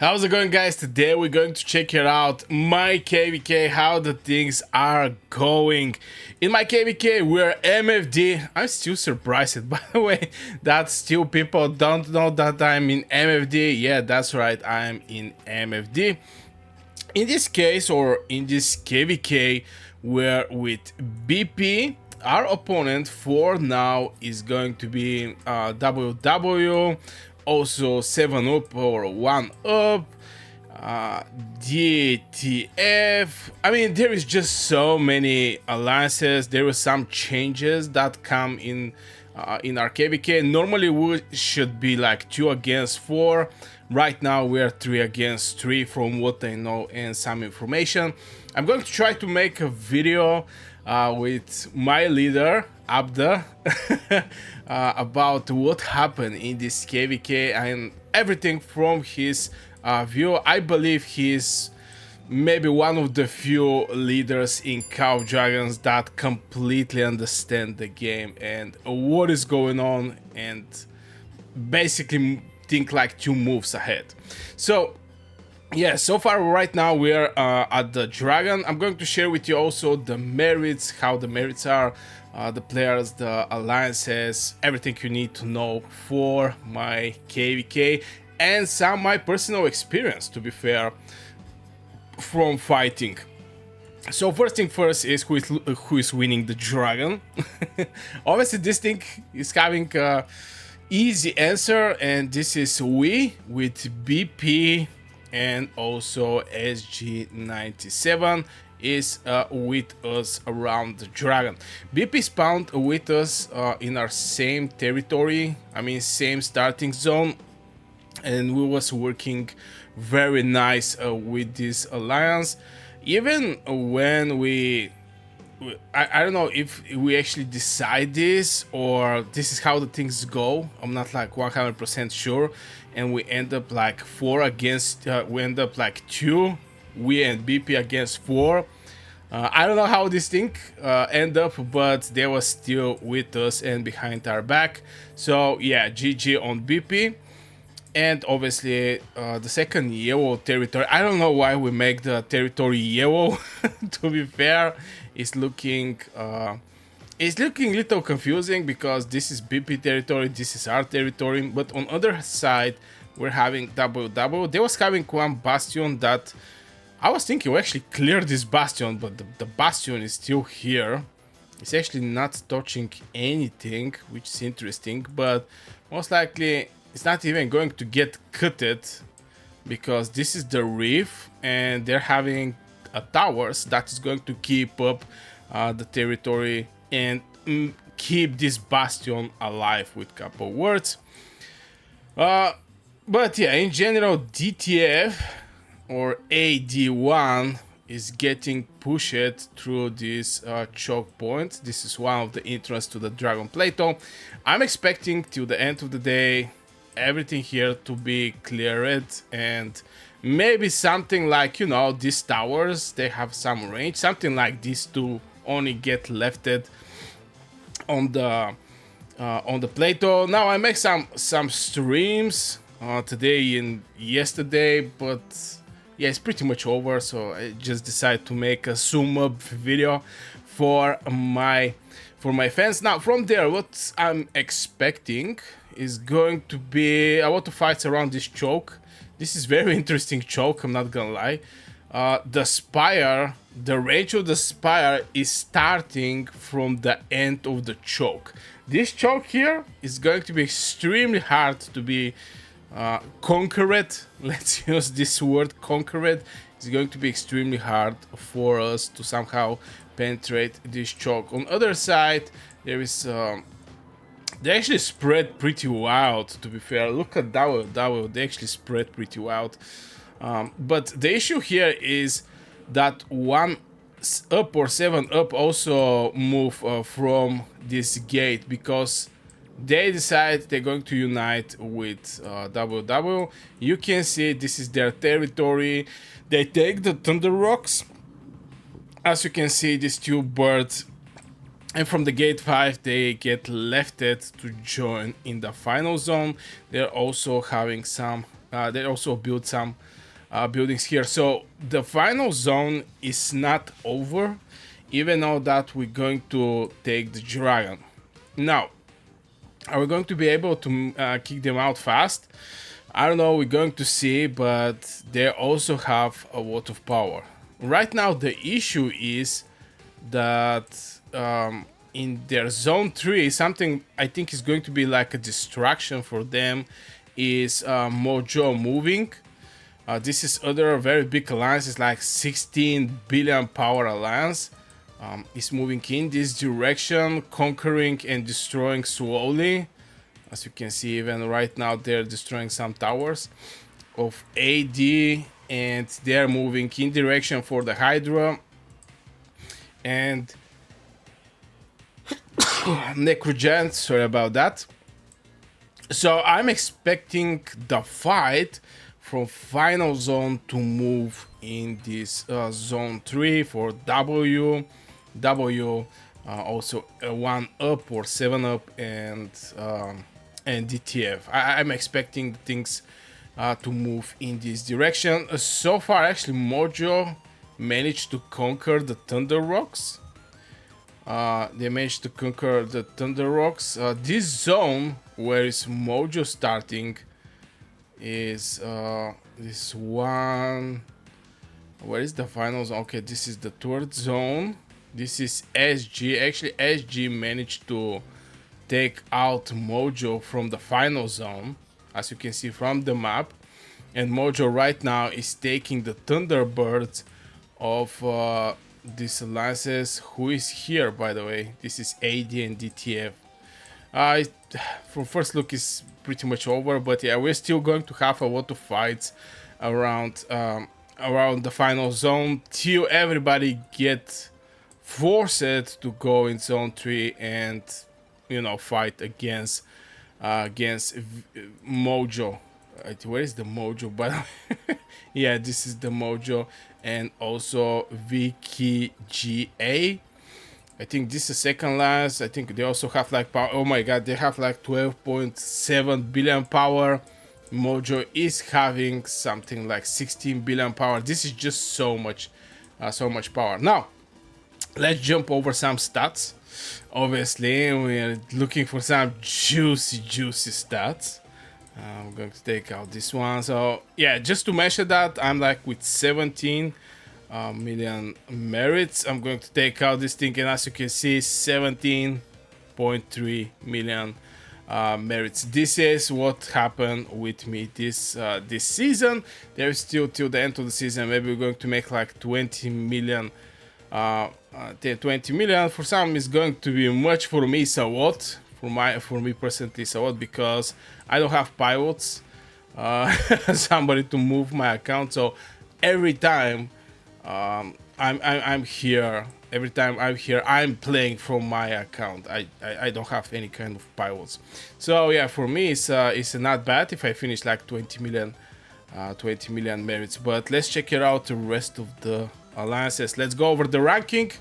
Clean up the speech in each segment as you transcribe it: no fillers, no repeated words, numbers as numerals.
How's it going, guys? Today we're going to check it out my KVK, how the things are going. In my KVK we're MFD. I'm still surprised, by the way, that still people don't know that I'm in MFD. Yeah, that's right, I'm in MFD. In this case, or in this KVK, we're with BP. Our opponent for now is going to be WW, also 7 up or 1 up, DTF. I mean, there is just so many alliances. There were some changes that come in our KVK. Normally we should be like 2 against 4. Right now we are 3 against 3 from what I know and some information. I'm going to try to make a video with my leader Abda about what happened in this KVK and everything from his view. I believe he's maybe one of the few leaders in Call of Dragons that completely understand the game and what is going on and basically think like 2 moves ahead. So yeah, so far right now we are at the Dragon. I'm going to share with you also the merits, how the merits are, the players, the alliances, everything you need to know for my KVK, and some of my personal experience, to be fair, from fighting. So first thing first is who is winning the Dragon. Obviously this thing is having a easy answer, and this is we with BP, and also SG97 is with us around the Dragon. BP spawned with us in our same territory, I mean same starting zone, and we was working very nice with this alliance. Even when I don't know if we actually decide this or this is how the things go. I'm not like 100% sure, and we end up like 4 against we end up like 2, we and BP against 4. I don't know how this thing end up, but they were still with us and behind our back. So yeah, GG on BP. And obviously the second yellow territory, I don't know why we make the territory yellow. To be fair, it's looking a little confusing because this is BP territory, this is our territory, but on other side we're having WW. They was having one Bastion that I was thinking we actually cleared this Bastion, but the Bastion is still here. It's actually not touching anything, which is interesting, but most likely it's not even going to get cutted because this is the reef and they're having a towers that is going to keep up the territory and keep this Bastion alive with couple words. But yeah, in general, DTF or AD1 is getting pushed through this choke point. This is one of the entrances to the Dragon Plateau. I'm expecting till the end of the day everything here to be cleared, and maybe something like, you know, these towers, they have some range, something like these two only get lefted on the plateau. Now I make some streams today and yesterday, but yeah, it's pretty much over, so I just decided to make a zoom up video for my fans. Now from there, what I'm expecting is going to be, I want to fight around this choke. This is very interesting choke, I'm not gonna lie. The Spire, the range of the Spire is starting from the end of the choke. This choke here is going to be extremely hard to be conquered. Let's use this word, conquered. It's going to be extremely hard for us to somehow penetrate this choke. On the other side, there is they actually spread pretty wild, to be fair. Look at that, they actually spread pretty wild. But the issue here is that 1 up or 7 up also move from this gate because they decide they're going to unite with WW. You can see this is their territory. They take the Thunder Rocks. As you can see, these 2 birds, and from the gate 5 they get lefted to join in the final zone. They're also having some They also built some buildings here. So the final zone is not over, even though that we're going to take the dragon. Now, are we going to be able to kick them out fast? I don't know, we're going to see, but they also have a lot of power. Right now, the issue is that in their zone 3, something I think is going to be like a distraction for them is Mojo moving. This is other very big alliance. It's like 16 billion power alliance. Is moving in this direction, conquering and destroying slowly. As you can see, even right now they're destroying some towers of AD, and they're moving in direction for the Hydra and Necrogen. Sorry about that. So I'm expecting the fight from final zone to move in this zone 3 for W, also 1 up or 7 up, and DTF. I'm expecting things to move in this direction. So far, actually, Mojo managed to conquer the Thunder Rocks. They managed to conquer the Thunder Rocks. This zone where is Mojo starting is this one. Where is the final zone? Okay, this is the third zone. This is SG. Actually, SG managed to take out Mojo from the final zone, as you can see from the map. And Mojo right now is taking the Thunderbirds of these alliances. Who is here, by the way? This is AD and DTF. From first look, is pretty much over, but yeah, we're still going to have a lot of fights around around the final zone till everybody gets forced to go in zone 3 and, you know, fight against Mojo. Where is the Mojo, by the way? Yeah, this is the Mojo, and also VKGA. I think this is second last. I think they also have like power. Oh my god, they have like 12.7 billion power. Mojo is having something like 16 billion power. This is just so much power. Now, let's jump over some stats. Obviously, we're looking for some juicy stats. I'm going to take out this one. So yeah, just to measure that, I'm like with 17 million merits. I'm going to take out this thing, and as you can see, 17.3 million merits. This is what happened with me this season. There's still till the end of the season. Maybe we're going to make like 20 million. 20 million for some is going to be much. For me, it's a lot. For me personally, it's a lot because I don't have pilots, somebody to move my account. So every time I'm here, I'm playing from my account. I don't have any kind of pilots. So yeah, for me it's not bad if I finish like 20 million merits. But let's check it out, the rest of the alliances. Let's go over the ranking.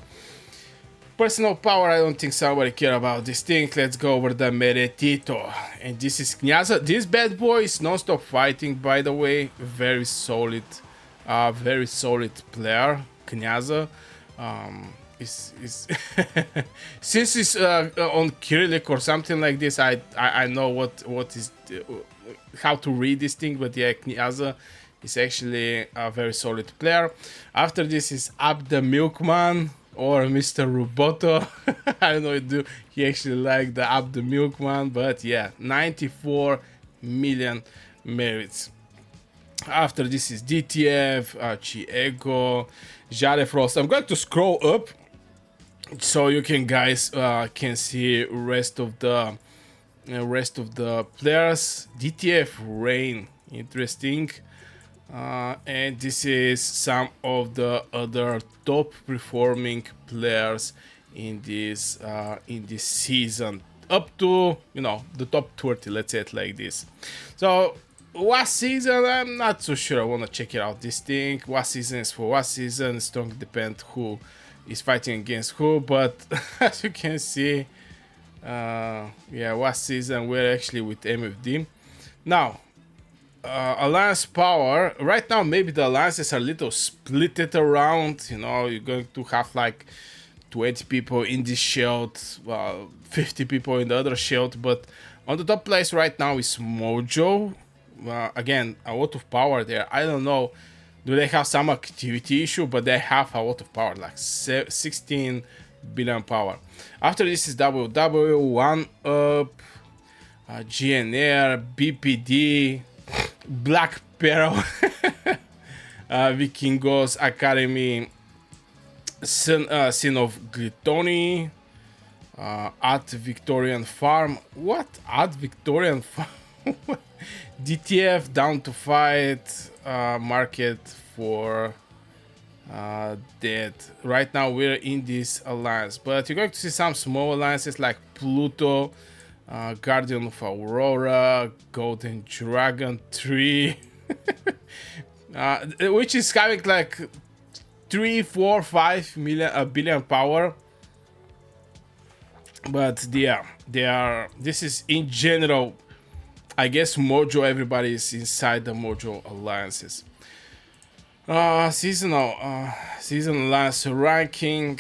Personal power, I don't think somebody care about this thing. Let's go over the Meretito. And this is Kniaza. This bad boy is non-stop fighting, by the way. Very solid player. Kniaza. Since it's on Cyrillic or something like this, I know what is how to read this thing. But yeah, Kniaza is actually a very solid player. After this is Up the Milkman, or Mr. Roboto. I don't know if he actually like the Up the Milkman, but yeah, 94 million merits. After this is DTF, Chiego, Jade Frost. I'm going to scroll up so you guys can see rest of the players. DTF Rain, interesting. And this is some of the other top performing players in this season, up to, you know, the top 30, let's say it like this. So last season, I'm not so sure. I want to check it out, this thing. What season is for what season? It's going to depend who is fighting against who, but as you can see, yeah, what season we're actually with MFD. Now, alliance power right now, maybe the alliances are a little splitted around, you know. You're going to have like 20 people in this shield, 50 people in the other shield, but on the top place right now is Mojo. Again, a lot of power there. I don't know, do they have some activity issue, but they have a lot of power, like 16 billion power. After this is WW, 1 Up, GNR, BPD, Black Peril, Vikingos Academy, Sin of Glitoni, at Victorian Farm. What? At Victorian Farm? DTF down to fight, market for dead. Right now we're in this alliance, but you're going to see some small alliances like Pluto, Guardian of Aurora, Golden Dragon 3, which is having like 3, 4, 5 billion power. But yeah, they are. This is in general. I guess Mojo. Everybody is inside the Mojo alliances. Seasonal alliance ranking.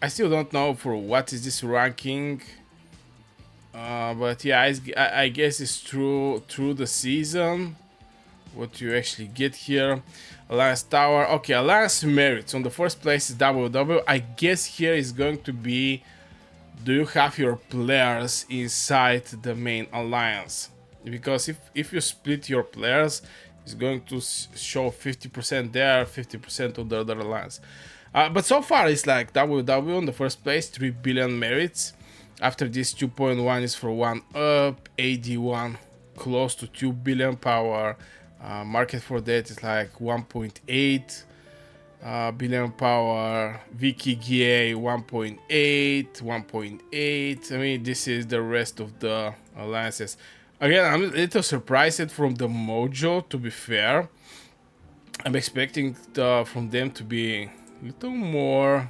I still don't know for what is this ranking. But yeah, I guess it's through the season what you actually get here. Alliance Tower. Okay, Alliance Merits. On the first place is WW. I guess here is going to be, do you have your players inside the main alliance? Because if you split your players, it's going to show 50% there, 50% on the other alliance. But so far it's like WW on the first place, 3 billion merits. After this, 2.1 is for 1 Up, AD1 close to 2 billion power. Market for that is like 1.8 billion power. VKGA 1.8, 1.8. I mean, this is the rest of the alliances. Again, I'm a little surprised from the Mojo, to be fair. I'm expecting from them to be a little more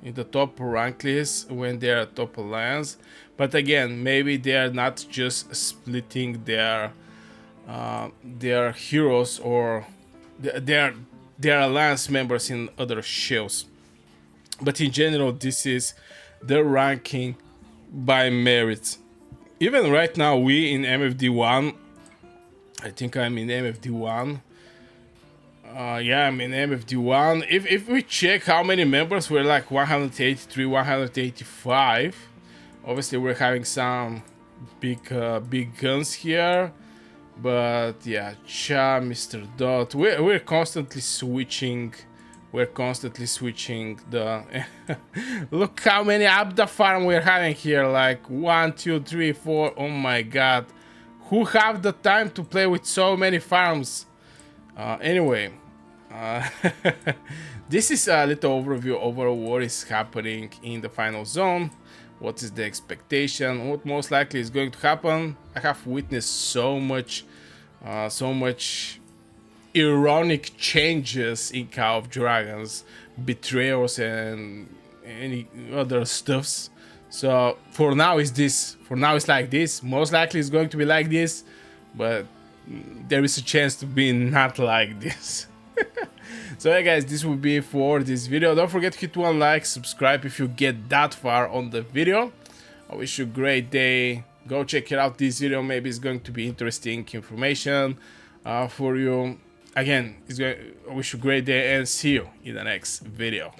in the top rank list when they're top alliance. But again, maybe they're not just splitting their heroes or their alliance members in other shows. But in general, this is the ranking by merit. Even right now, we in MFD1, I think I'm in MFD1. Yeah, I'm in MFD1. If we check how many members, we're like 183, 185. Obviously, we're having some big guns here. But yeah, Cha, Mr. Dot, we're constantly switching. We're constantly switching the. Look how many Abda farm we're having here. Like 1, 2, 3, 4. Oh my god, who have the time to play with so many farms? Anyway, this is a little overview over what is happening in the final zone. What is the expectation? What most likely is going to happen? I have witnessed so much ironic changes in Call of Dragons, betrayals and any other stuffs. So for now it's this. For now it's like this. Most likely it's going to be like this, but there is a chance to be not like this. So yeah guys, this will be for this video. Don't forget to hit one like, subscribe if you get that far on the video. I wish you a great day. Go check it out, this video. Maybe it's going to be interesting information for you. Again, I wish you a great day and see you in the next video.